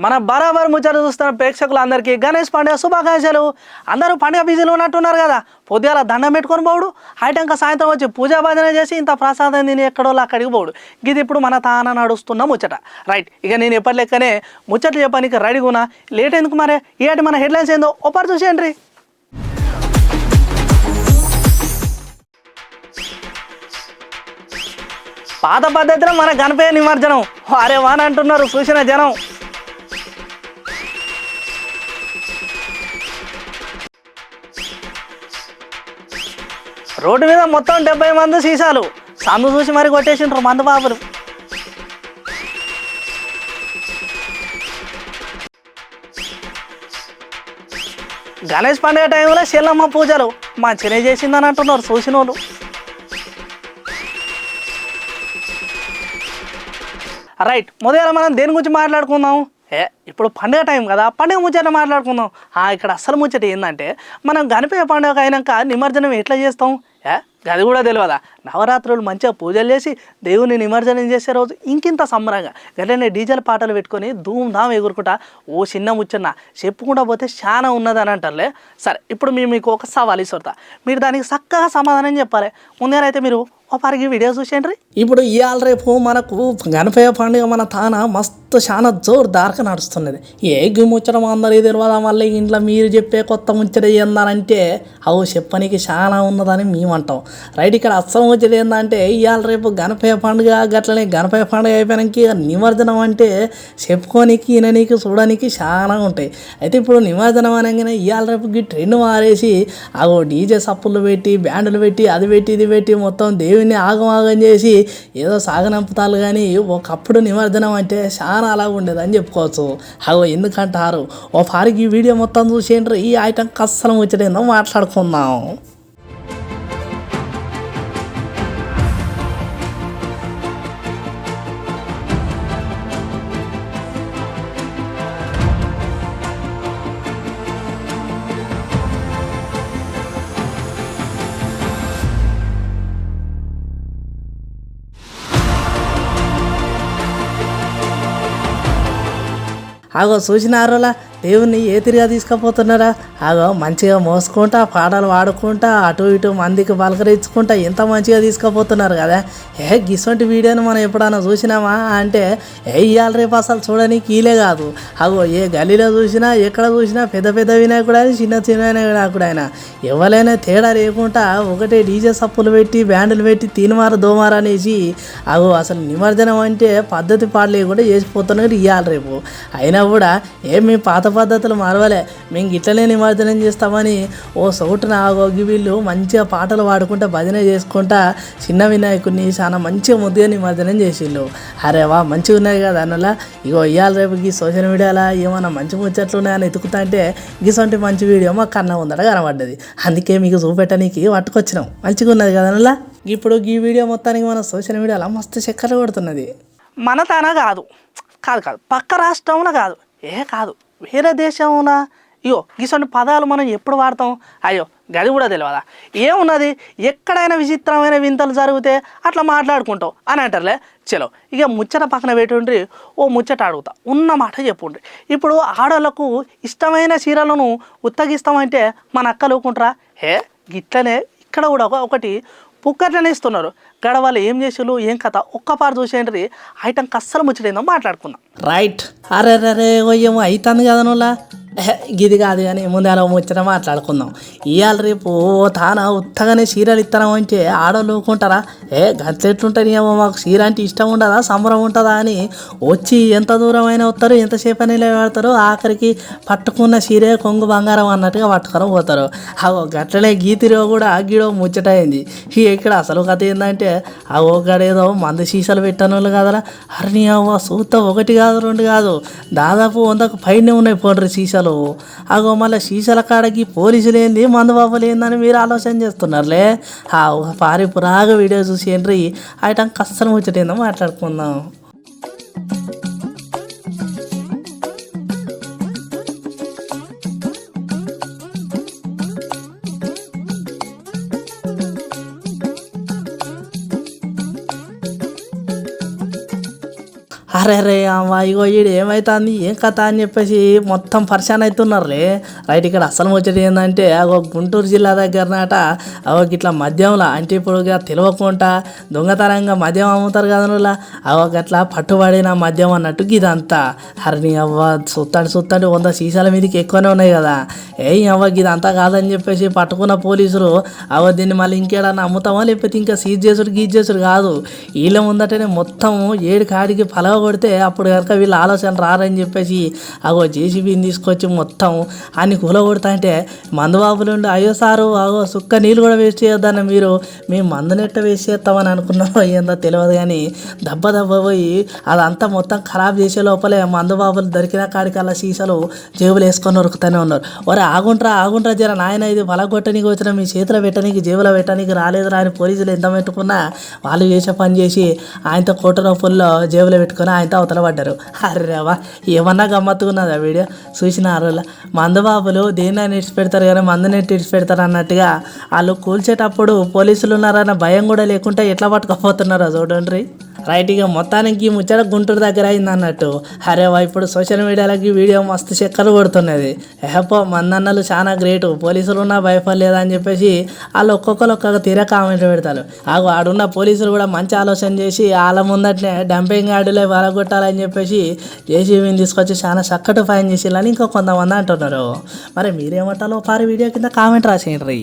మన బరాబర్ ముచ్చట చూస్తున్న ప్రేక్షకులందరికీ గణేష్ పండుగ శుభాకాంక్షలు. అందరూ పండుగ బిజీలో ఉన్నట్టున్నారు కదా. పొద్దుగాల దండం పెట్టుకొని పోడు, ఐటంక సాయంత్రం వచ్చి పూజా భజన చేసి ఇంత ప్రసాదం తిని ఎక్కడో అక్కడికి పోడు. ఇది ఇప్పుడు మన తాన నడుస్తున్న ముచ్చట. రైట్, ఇక నేను ఎప్పటి లెక్కనే ముచ్చట్లు చెప్పడానికి రెడీగున్నా. లేట్ ఎందుకు మరి? ఏటి మన హెడ్లైన్స్ ఏందో ఒప్పటి చూసేయండి. పాత పద్ధతిలో మన గణపయ్య నిమజ్జనం వారే వాన అంటున్నారు చూసిన జనం. రోడ్డు మీద మొత్తం 70 మంది సీసాలు సందు చూసి మరి కొట్టేసిండ్రు మందు బాబులు. గణేష్ పండుగ టైంలో చెల్లమ్మ పూజలు మంచిగానే చేసిందని అంటున్నారు చూసిన వాళ్ళు. రైట్, మొదల మనం దేని గురించి మాట్లాడుకుందాం? ఇప్పుడు పండుగ టైం కదా, పండుగ ముచ్చట మాట్లాడుకుందాం. ఇక్కడ అసలు ముచ్చట ఏంటంటే, మనం గణపయ్య పండుగ అయినాక నిమజ్జనం ఎట్లా చేస్తాం? అది కూడా తెలియదా? నవరాత్రులు మంచిగా పూజలు చేసి దేవుని నిమజ్జనం చేసే రోజు ఇంకింత సంబరంగా గట్లనే డీజల్ పాటలు పెట్టుకొని ధూమ్ధామ్ ఎగురుకుంటా ఓ చిన్న ముచ్చన్న చెప్పుకుంటా పోతే చాలా ఉన్నదని అంటారులే. సరే, ఇప్పుడు మీకు ఒక సవాల్ ఇస్తాం, మీరు దానికి చక్కగా సమాధానం చెప్పాలి. ముందేనైతే మీరు ఒకరికి వీడియో చూసేయండి. ఇప్పుడు ఇవాళ రేపు మనకు గణపయ్య పండుగ మన తాన మస్తు చాలా జోరుదారుగా నడుస్తున్నది. ఏ ముచ్చడం అందరికీ తెలియదా? మళ్ళీ ఇంట్లో మీరు చెప్పే కొత్త ముచ్చట ఏందనంటే అవు చెప్పనీకి చాలా ఉన్నదని మేమంటాం. రైట్, ఇక్కడ అస్సలు ముచ్చట ఏందంటే ఇవాళ రేపు గణపయ్య పండుగ గట్లనే గణపయ్య పండుగ అయిపోయాక నిమజ్జనం అంటే చెప్పుకోనికి విననీకి చూడడానికి చాలా ఉంటాయి. అయితే ఇప్పుడు నిమజ్జనం అనగానే ఇవాళ రేపు ట్రెండ్ మారేసి అగో డీజే సప్పులు పెట్టి బ్యాండ్లు పెట్టి అది పెట్టి ఇది పెట్టి మొత్తం దేవుని ఆగమాగం చేసి ఏదో సాగనంపుతాలు. కానీ ఒకప్పుడు నిమజ్జనం అంటే చాలా అలా ఉండేది అని చెప్పుకోవచ్చు. అగో ఎందుకంటారు? ఓ పారికి ఈ వీడియో మొత్తం చూసేయండి. ఈ ఐటమ్ అస్సలు ముచ్చటేందో మాట్లాడుకుందాం. ఆగో చూసినారోలా దేవుణ్ణి ఏ తిరిగా తీసుకుపోతున్నారా? ఆగో మంచిగా మోసుకుంటా పాటలు పాడుకుంటా అటు ఇటు మందికి పలకరించుకుంటా ఎంత మంచిగా తీసుకుపోతున్నారు కదా. గిసొంటి వీడియోని మనం ఎప్పుడైనా చూసినామా అంటే ఇవాళ రేపు అసలు చూడడానికి కీలే కాదు. అగో ఏ గల్లీలో చూసినా ఎక్కడ చూసినా పెద్ద పెద్ద వినాయకుడు అని చిన్న చిన్న వినాయకుడు అయినా ఎవరైనా తేడా లేకుండా ఒకటే డీజే సప్పులు పెట్టి బ్యాండ్లు పెట్టి తీనుమారు దోమారు అనేసి అగో అసలు నిమజ్జనం అంటే పద్ధతి పాడలేకుండా చేసిపోతున్నారు ఇవాళ రేపు. అయినా కూడా మేము పాత పద్ధతులు మారవలే, మేము గిట్లనే నిమజ్జనం చేస్తామని ఓ సౌటున ఆగోగి వీళ్ళు మంచిగా పాటలు పాడుకుంటా భజన చేసుకుంటా చిన్న వినాయకుడిని చాలా మంచిగా ముద్దుగా నిమజ్జనం చేసిళ్ళు. అరే వా, మంచిగా ఉన్నాయి కదా అన్నలా. ఇగో ఇవాళ రేపు ఈ సోషల్ మీడియాలో ఏమన్నా మంచి ముచ్చట్లు ఉన్నాయని ఎత్తుకుతా అంటే గిసొంటి మంచి వీడియో మా కన్నా ఉందట కనబడ్డది. అందుకే మీకు చూపెట్టడానికి పట్టుకొచ్చినాం. మంచిగా ఉన్నది కదా అన్నలా. ఇప్పుడు ఈ వీడియో మొత్తానికి మన సోషల్ మీడియాలో మస్తు చక్కర్లు కొడుతున్నది. మన తాన కాదు కాదు కాదు పక్క రాష్ట్రంలో కాదు, కాదు వేరే దేశంలో ఇగో గిసొంటి పదాలు మనం ఎప్పుడు వాడతాం? అయ్యో గది కూడా తెలియదా? ఏమున్నది, ఎక్కడైనా విచిత్రమైన వింతలు జరిగితే అట్లా మాట్లాడుకుంటాం అని అంటారులే. చలో ఇక ముచ్చట పక్కన పెట్టుండ్రి, ఓ ముచ్చట అడుగుతా, ఉన్న మాట చెప్పుండ్రి. ఇప్పుడు ఆడవాళ్ళకు ఇష్టమైన చీరలను ఉత్తగిస్తామంటే మన అక్కలు ఊకుంటారా? గిట్లనే ఇక్కడ కూడా ఒకటి పుక్కట్లనే ఇస్తున్నారు. గడవాళ్ళు ఏం చేసారు ఏం కథ ఒక్కపారు చూసేయండి. ఐటమ్ అస్సలు ముచ్చటేందో మాట్లాడుకుందాం. రైట్, అరే రే ఏమో అవుతుంది కదా నువ్వులా. గిది కాదు కానీ ముందు అలా ముచ్చట మాట్లాడుకుందాం. ఇవాళ రేపు తాన ఉత్తగానే చీరలు ఇస్తాం అంటే ఆడవాళ్ళు ఊకుంటారా? గట్లెట్లుంటుంది ఏమో, మాకు చీర అంటే ఇష్టం ఉండదా సంబరం ఉంటుందా అని వచ్చి ఎంత దూరం అయినా వస్తారు, ఎంతసేపు అని నిలబెడతారు, ఆఖరికి పట్టుకున్న చీరే కొంగు బంగారం అన్నట్టుగా పట్టుకొని పోతారు. గట్లనే గీతిలో కూడా గీడో ముచ్చట అయింది. ఇక్కడ అసలు కథ ఏంటంటే ఆ ఒక్కడేదో మందు సీసాలు పెట్టాను వాళ్ళు కదరా. అరే అవ్వ సూత ఒకటి కాదు రెండు కాదు దాదాపు 100కు పైనే ఉన్నాయి పోండ్రి సీసాలు. అగో మళ్ళీ సీసాల కాడకి పోలీసులు ఏంది మందు బాబులు ఏందని మీరు ఆలోచన చేస్తున్నారులే. పారి పురాగా వీడియో చూసి ఏంట్రీ ఐటమ్ కష్టం ముచ్చటేందో మాట్లాడుకుందాం. అరే రే అమ్మా ఇగో ఈడు ఏమవుతుంది ఏం కథ అని చెప్పేసి మొత్తం పరిశాన్ అవుతున్నారులే. రైట్, ఇక్కడ అసలు ముచ్చట ఏంటంటే అగో గుంటూరు జిల్లా దగ్గరనట అగో ఇట్లా మద్యంలో అంటే ఇప్పుడు తెలియకుండా దొంగతనంగా మద్యం అమ్ముతారు కదా నువ్వు, అగో అట్లా పట్టుబడిన మద్యం అన్నట్టు ఇదంతా. అరే నీ అవ్వ సుత్తంటే 100 సీసాల మీదకి ఎక్కువనే ఉన్నాయి కదా. అవ్వ ఇదంతా కాదని చెప్పేసి పట్టుకున్న పోలీసులు అవ దీన్ని మళ్ళీ ఇంకేడన్నా అమ్ముతామా లేకపోతే ఇంకా సీజ్ చేసుడు కాదు, వీళ్ళ ముందటనే మొత్తం 7 కాడికి పలవ కొడితే అప్పుడు కనుక వీళ్ళు ఆలోచన రారని చెప్పేసి అగో జేసీబీని తీసుకొచ్చి మొత్తం అన్ని కూలగొడతా అంటే మందుబాబులుండి అయ్యో సారు అగో సుక్క నీళ్ళు కూడా వేస్ట్ చేయొద్దన్న మీరు మేము మందునెట్ట వేస్ట్ చేస్తామని అనుకున్నాం ఏందో తెలియదు కానీ దెబ్బ పోయి అదంతా మొత్తం ఖరాబ్ చేసే లోపలే మందుబాబులు దొరికిన కాడికి అలా సీసాలు జేబులు వేసుకొని ఉరుకుతూనే ఉన్నారు. ఒరే ఆగుంట్రా జర నాయన ఇది పలగొట్టనికి వచ్చిన మీ చేతిలో పెట్టడానికి జేబులో పెట్టడానికి రాలేదురా అని పోలీసులు ఎంత పెట్టుకున్నా వాళ్ళు చేసే పని చేసి ఆయనతో కోట ఫుల్లో జేబులో పెట్టుకొని ఆయనతో అవతల పడ్డారు. అర్రేవా ఏమన్నా గమ్మత్తుకున్నదా వీడియో చూసిన రోజుల మందుబాబులు దేన్ని ఇడిచి పెడతారు కానీ మందునెట్టి ఇడిచి పెడతారు అన్నట్టుగా వాళ్ళు కూల్చేటప్పుడు పోలీసులు ఉన్నారన్న భయం కూడా లేకుండా ఎట్లా పట్టుకపోతున్నారో చూడండి. రైట్, ఇక మొత్తానికి ముచ్చట గుంటూరు దగ్గర అయింది అన్నట్టు. అరేవా ఇప్పుడు సోషల్ మీడియాలకి వీడియో మస్తు చక్కర్లు కొడుతున్నది. ఏహపో మందన్నలు చాలా గ్రేటు, పోలీసులు ఉన్నా భయపడలేదా అని చెప్పేసి వాళ్ళు ఒక్కొక్క తీరా కామెంట్ పెడతారు. ఆడున్న పోలీసులు కూడా మంచి ఆలోచన చేసి వాళ్ళ ముందటనే డంపింగ్ యార్డులే వలగొట్టాలని చెప్పేసి జేసీబీని తీసుకొచ్చి చాలా చక్కటి ఫైన్ చేసేయాలని ఇంకా కొంతమంది అంటున్నారు. మరి మీరేమంటారో పారి వీడియో కింద కామెంట్ రాసేయండి.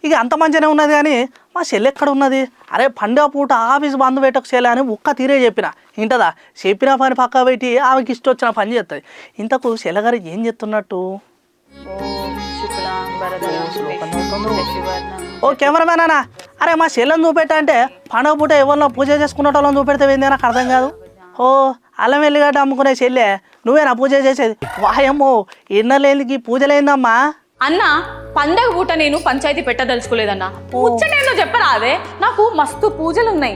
ఇక అంత మంచిగానే ఉన్నది కానీ మా చెల్లి ఎక్కడ ఉన్నది? అరే పండుగ పూట ఆఫీస్ బంద్ పెట్టకు చెల్లె అని ఒక్క తీరే చెప్పిన ఇంటదా, చెప్పిన పని పక్క పెట్టి ఆమెకి ఇష్టం వచ్చిన పని చేస్తుంది. ఇంతకు చెల్లెగారు ఏం చెప్తున్నట్టు? ఓ కెమెరామెన్ అన్నా, అరే మా చెల్లెని చూపెట్టా అంటే పండుగ పూట ఎవరినో పూజ చేసుకున్న వాళ్ళని చూపెడితే ఏంది నాకు అర్థం కాదు. ఓ అల్లం వెల్లిగడ్డ అమ్ముకునే చెల్లె నువ్వేనా పూజ చేసేది? వాయమ్మో ఎన్నలేందుకు పూజలేందమ్మా అన్న. పండగ పూట నేను పంచాయతీ పెట్టదలుచుకోలేదన్నా, ముచ్చటేందో చెప్పరా అదే, నాకు మస్తు పూజలు ఉన్నాయి.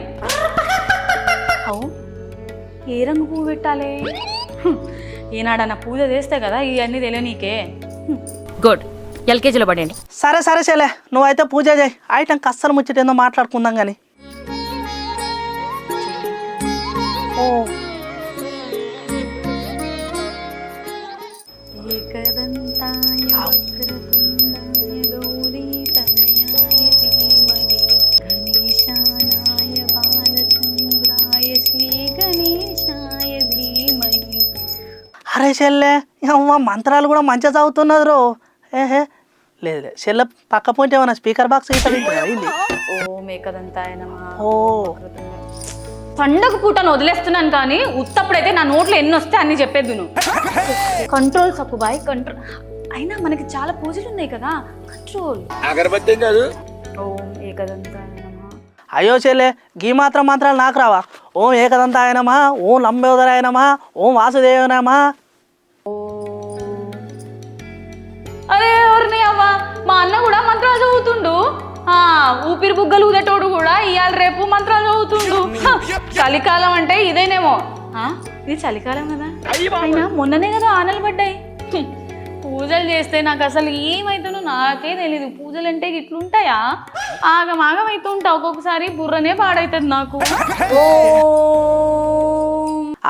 ఏ రంగు పువ్వు పెట్టాలి? ఈనాడన్న పూజ చేస్తే కదా ఇవన్నీ తెలియనీకే. గుడ్, ఎల్కేజీలో పడండి. సరే చెల్లె నువ్వైతే పూజ చేయి, ఐటెం కస్సలు ముచ్చటేందో మాట్లాడుకుందాం కానీ. ఓ అరే చెల్లె మంత్రాలు కూడా మంచిగా చదువుతున్నది రో. లేదు చెల్లె పక్క పోయింటే ఏమన్నా స్పీకర్ బాక్స్ పండగ పూటను వదిలేస్తున్నాను కానీ ఉత్తప్పుడైతే నా నోట్లో ఎన్ని వస్తే అన్ని చెప్పేద్దు నువ్వు. Control Sakkubai control. అయినా మనకి చాలా పూజలు ఉన్నాయి కదా, కంట్రోల్. అగరబత్తి కాదు. ఓం ఏకదంతాయ నమః. అయ్యో చెల్లె గీ మాత్రం మంత్రాలు నాకు రావా? ఓం ఏకదంతాయ నమః, ఓం లంబోదరాయ నమః, ఓం వాసుదేవ నమః. అరే ఎవరిని అవ్వ, మా అన్న కూడా మంత్రాలు చదువుతుండు. ఊపిరి బుగ్గలు ఊదేటోడు కూడా ఇవాళ రేపు మంత్రాలు చదువుతుండు. చలికాలం అంటే ఇదేనేమో. ఇది చలికాలం కదా, అయినా మొన్ననే కదా ఆనలు పడ్డాయి. పూజలు చేస్తే నాకు అసలు ఏమైతుందో నాకే తెలీదు. పూజలు అంటే ఇట్లుంటాయా? ఆగమాగం అవుతుంటా, ఒక్కొక్కసారి బుర్రనే పాడైతుంది నాకు.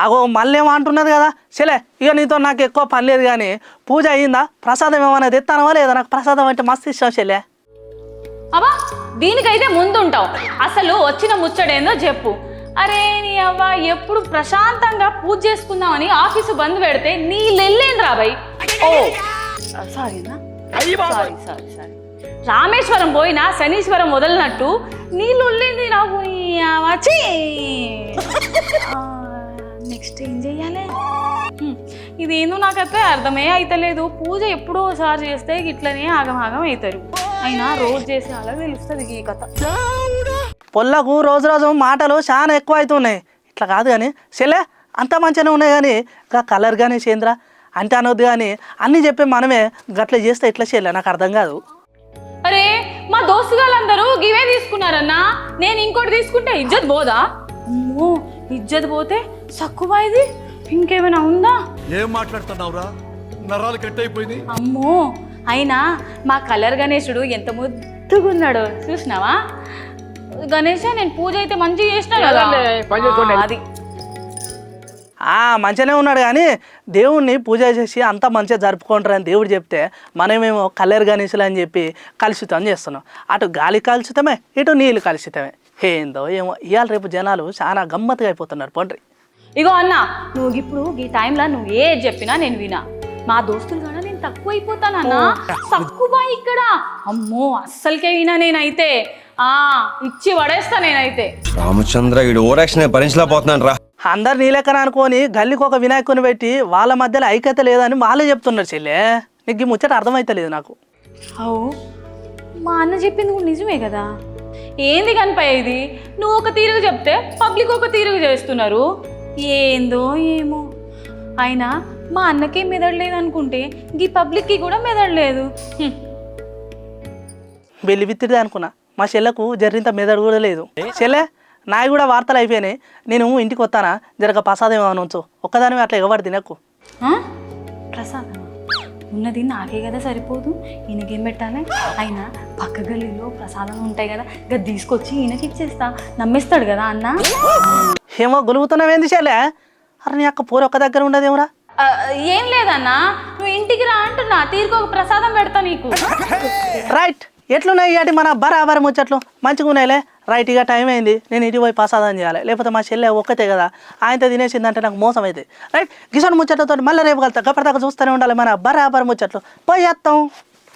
అగో మళ్ళీ ఏమో అంటున్నది కదా చెల్లె, ఇక నీతో నాకు ఎక్కువ పని లేదు కానీ పూజ అయ్యిందా? ప్రసాదం ఏమైనా తెస్తానవా లేదా? నాకు ప్రసాదం అంటే మస్తు ఇష్టం చెల్లె. అబ్బా దీనికైతే ముందుంటావు, అసలు వచ్చిన ముచ్చడేందో చెప్పు. అరే నీ అవ్వ ఎప్పుడు ప్రశాంతంగా పూజ చేసుకుందామని ఆఫీసు బంద్ పెడితే నీళ్ళెళ్ళేను రాబాయ్. ఓ సారీనా, సారీ. రామేశ్వరం పోయినా శనీశ్వరం వదలనట్టు నీళ్ళు వదిలింది నాకు. నెక్స్ట్ ఏం చెయ్యాలి? ఇదేందో నాకైతే అర్థమే అయితలేదు. పూజ ఎప్పుడో ఒకసారి చేస్తే ఇట్లనే ఆగమాగం అవుతారు. అయినా రోజు చేసే అలా తెలుస్తుంది ఈ కథ. పొల్లకు రోజు మాటలు చాలా ఎక్కువ అవుతున్నాయి. ఇట్లా కాదు కానీ చెల్లె అంత మంచిగానే ఉన్నాయి కానీ ఇంకా కలర్ కానీ చేంద్ర అంటే అనొద్దు కానీ అన్నీ చెప్పి మనమే గట్ల చేస్తే ఎట్లా చెల్లె నాకు అర్థం కాదు. అరే మా దోస్తుగాళ్ళందరూ గివే తీసుకున్నారన్నా, నేను ఇంకోటి తీసుకుంటే ఇజ్జత్ పోదా? అమ్మో ఇజ్జత్ పోతే సక్కువైది ఇంకేమైనా ఉందా? ఏం మాట్లాడుతున్నావురా, నరాలు కట్ అయిపోయింది. అమ్మో అయినా మా కలర్ గణేశుడు ఎంత ముద్దుగున్నాడో చూసినావా? గణేష్ నేను పూజ అయితే మంచిగా చేసిన కదా, అది మంచిగానే ఉన్నాడు కానీ దేవుణ్ణి పూజ చేసి అంతా మంచిగా జరుపుకుంటారని దేవుడు చెప్తే మనమేమో కల్లెరు గణేశులు అని చెప్పి కలుషితం చేస్తున్నాం. అటు గాలి కలుషితమే, ఇటు నీళ్ళు కలుషితమే. ఏందో ఏమో ఇవాళ రేపు జనాలు చాలా గమ్మత్తుగా అయిపోతున్నారు. పండ్రి ఇగో అన్న, నువ్వు ఇప్పుడు ఈ టైంలో నువ్వు ఏది చెప్పినా నేను వినా. మా దోస్తులు కూడా నేను తక్కువ అయిపోతానన్నా, తక్కువ ఇక్కడ. అమ్మో అస్సలకే వినా నేనైతే. ఇచ్చి పడేస్తా నేనైతే. రామచంద్ర వీడు ఓరాక్షన్ భరించలేకపోతున్నాను రా. అందరు నీ లెక్కన అనుకొని గల్లీకి ఒక వినాయకుని పెట్టి వాళ్ళ మధ్యలో ఐక్యత లేదని వాళ్ళే చెప్తున్నారు. చెల్లె నీకు ఈ ముచ్చట అర్థమైతలేదు నాకు. అవు మా అన్న చెప్పింది కూడా నిజమే కదా. ఏంది కనిపాయి ఇది? నువ్వు ఒక తీరుగా చెప్తే పబ్లిక్ ఒక తీరుగా చేస్తున్నారు. ఏందో ఏమో. అయినా మా అన్నకేం మెదడలేదు అనుకుంటే ఈ పబ్లిక్కి కూడా మెదడలేదు. వెళ్ళి విత్తిదే అనుకున్నా. మా చెల్లెకు జర్రింత మెదడు కూడా లేదు. చెల్లె నాయి కూడా వార్తలు అయిపోయినాయి. నేను ఇంటికి వస్తానా, జరగ ప్రసాదం ఏమైనా ఉంచు. ఒక్కదాని అట్లా ఎగబడి తినకు. ప్రసాదం ఉన్నది నాకే కదా సరిపోదు, ఈయనకేం పెట్టాలి? అయినా పక్క గల్లీలో ప్రసాదం ఉంటాయి కదా, గది తీసుకొచ్చి ఈయనకి ఇచ్చేస్తా. నమ్మేస్తాడు కదా అన్న. ఏమో గొలుగుతున్నావేంది చెల్లె? అరే నీ అక్క పోరు ఒక్క దగ్గర ఉండదేమరా? ఏం లేదన్నా, నువ్వు ఇంటికి రా అంటున్నా, తీరుకు ఒక ప్రసాదం పెడతా నీకు. రైట్. ఎట్లున్నాయి అటు మన బరాబర్ ముచ్చట్లు? మంచిగా ఉన్నాయిలే. రైట్, ఇక టైం అయింది, నేను ఇటు పోయి ప్రసాదం చేయాలి. లేకపోతే మా చెల్లె ఒక్కతే కదా, ఆయనతో తినేసిందంటే నాకు మోసం అవుతుంది. రైట్, గిసోని ముచ్చట్లతో మళ్ళీ రేపు కలుతా. గప్పటిదాకా చూస్తూనే ఉండాలి మన బరాబర్ ముచ్చట్లు. పోయి చేస్తాం.